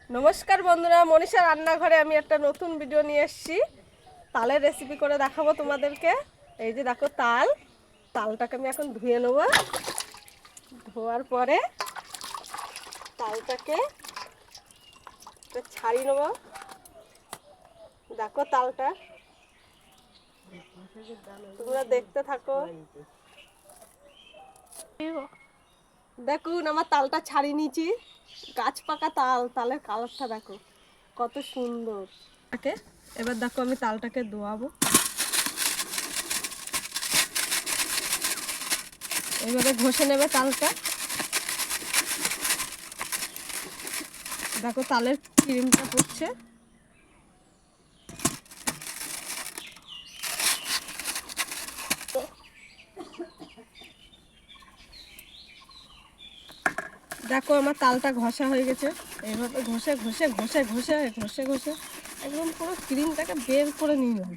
নমস্কার বন্ধুরা, মনীষা রান্নাঘরে আমি একটা নতুন ভিডিও নিয়ে এসেছি। তালের রেসিপি করে দেখাবো তোমাদেরকে। এই যে দেখো তালটাকে আমি এখন ধুয়ে নেব। ধোয়ার পরে তালটাকে ছাড়িয়ে নেব। দেখো তালটা, তোমরা দেখতে থাকো। দেখুন আমার তালটা ছাড়িয়ে নিয়েছি। গাছ পাকা তাল, তালের কালারটা দেখো কত সুন্দর। এবার দেখো আমি তালটাকে ধোয়াবো। এইভাবে ঘষে নেবে তালটা। দেখো তালের ক্রিমটা পড়ছে। দেখো আমার তালটা ঘষা হয়ে গেছে। এইভাবে ঘষে ঘষে ঘষে ঘষে ঘষে ঘষে একদম পুরো ক্রিমটাকে বের করে নিলাম।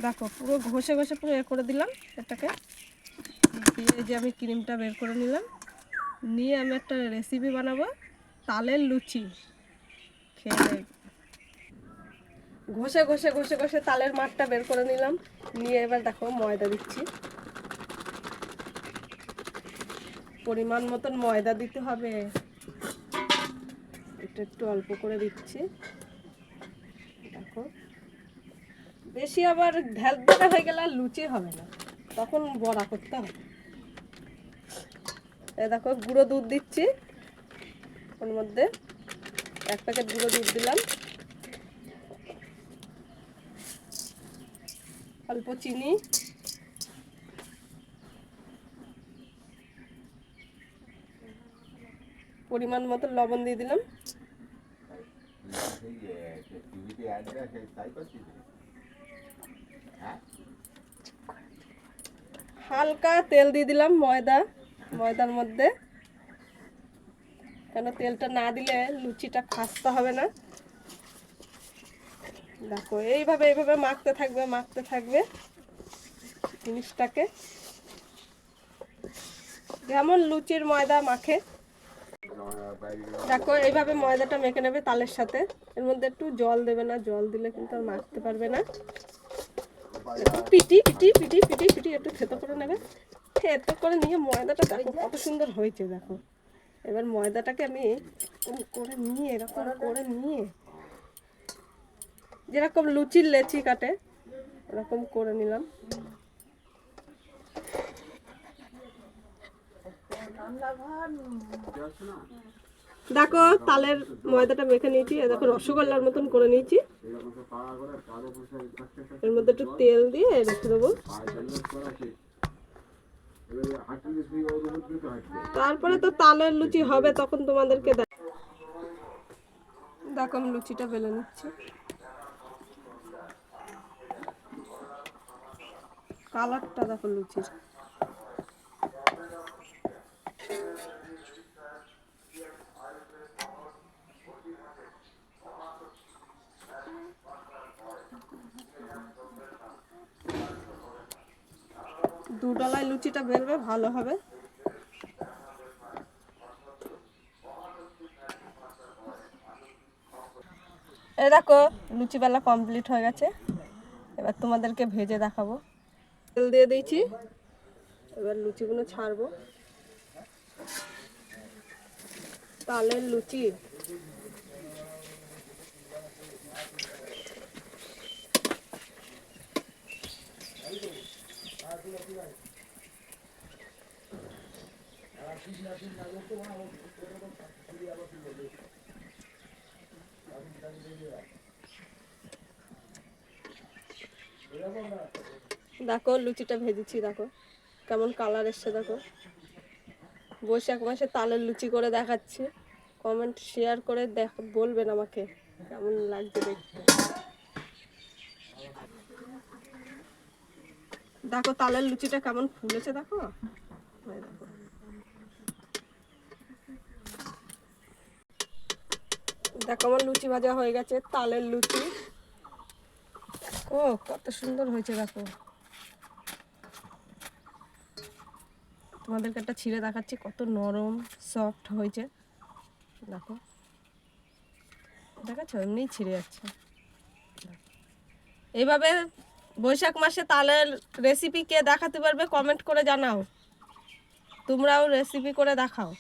দেখো পুরো ঘষে ঘষে পুরো করে দিলাম এটাকে। দিয়ে যে আমি ক্রিমটা বের করে নিলাম, নিয়ে আমি একটা রেসিপি বানাবো, তালের লুচি। খেয়ে ঘষে ঘষে ঘষে ঘষে তালের মাঠটা বের করে নিলাম। নিয়ে এবার দেখো ময়দা দিচ্ছি। পরিমাণ মতন ময়দা দিতে হবে। এটা একটু অল্প করে দিচ্ছি। দেখো বেশি আবার ঢেলঢেলে হয়ে গেলে আর লুচি হবে না, তখন বড়া করতে হবে। এই দেখো গুঁড়ো দুধ দিচ্ছি। ওর মধ্যে 1 প্যাকেট গুঁড়ো দুধ দিলাম, অল্প চিনি, পরিমাণ মতো লবণ দিয়ে দিলাম। হালকা তেল দিয়ে দিলাম ময়দার মধ্যে, কেন তেলটা না দিলে লুচিটা খাস্তা হবে না। দেখো এইভাবে এইভাবে মাখতে থাকবে জিনিসটাকে, যেমন লুচির ময়দা মাখে। দেখো এইভাবে ময়দাটা মেখে নেবে তালের সাথে। এর মধ্যে একটু জল দেবে না, জল দিলে কিন্তু আর মাখতে পারবে না। একটু পিটি পিটি পিটি পিটি পিটি একটু থেতো করে নেবে। থেতো করে নিয়ে ময়দাটা দেখো কত সুন্দর হয়েছে। দেখো এবার ময়দাটাকে আমি এরকম করে নিয়ে যেরকম লুচির লেচি কাটে এরকম করে নিলাম। দেখো তালের ময়দাটা মেখে নিয়েছি, দেখো রসগোল্লার মতন করে নিয়েছি। এর মধ্যে একটু তেল দিয়ে রেখে দেবো। তারপরে তো তালের লুচি হবে, তখন তোমাদেরকে দেখো আমি লুচিটা বেলে নিচ্ছি। কালারটা দেখো লুচির। দুডলায় লুচিটা বেলবে ভালো হবে। এই দেখো লুচি বেলা কমপ্লিট হয়ে গেছে। এবার তোমাদেরকে ভেজে দেখাবো। তেল দিয়ে দিয়েছি, এবার লুচিগুলো ছাড়বো। তালের লুচি দেখো লুচিটা ভেজেছি, দেখো কেমন কালার এসছে। দেখো বৈশাখ মাসে তালের লুচি করে দেখাচ্ছি। কমেন্ট শেয়ার করে বলবেন আমাকে কেমন লাগছে দেখতে। দেখো তালের লুচিটা কেমন ফুলেছে। দেখো দেখো আমার লুচি ভাজা হয়ে গেছে, তালের লুচি। ও কত সুন্দর হয়েছে। দেখো তোমাদেরকে একটা ছিঁড়ে দেখাচ্ছি, কত নরম সফট হয়েছে। দেখো দেখাচ্ছ এমনি ছিঁড়ে যাচ্ছে। এইভাবে বৈশাখ মাসে তালের রেসিপি কে দেখাতে পারবে কমেন্ট করে জানাও, তোমরাও রেসিপি করে দেখাও।